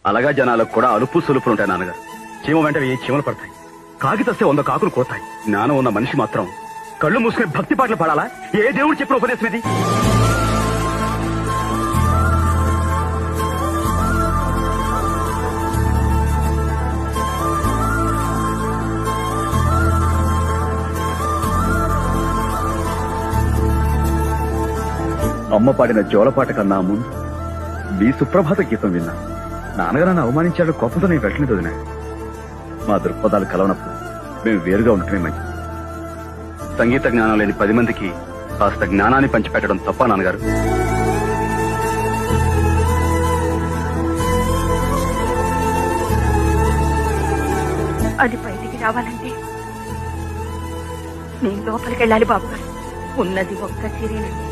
అలాగా జనాలకు కూడా అలుపు సులుపులు ఉంటాయి నాన్నగారు. చీమ వెంట ఏ చీమలు పడతాయి, కాకి తస్తే 100 కాకులు కోతాయి. జ్ఞానం ఉన్న మనిషి మాత్రం కళ్ళు మూసుకుని భక్తి పాటలు పాడాలా? ఏ దేవుడు చెప్పిన ఉపదేశం ఇది? అమ్మ పాడిన జోలపాట కన్నా ముందు మీ సుప్రభాత గీతం విన్నా. నాన్నగారు నన్ను అవమానించాడు, కోపంతో నేను వెళ్ళలేదు వదినా. మా దృక్పథాలు కలవనప్పుడు మేము వేరుగా ఉండటమే మంచిది. సంగీత జ్ఞానం లేని 10 మందికి కాస్త జ్ఞానాన్ని పంచిపెట్టడం తప్ప నాన్నగారు? అది బయటికి రావాలంటే నేను లోపలికి వెళ్ళాలి బాబు గారు. ఉన్నది ఒక్క సిరేనండి.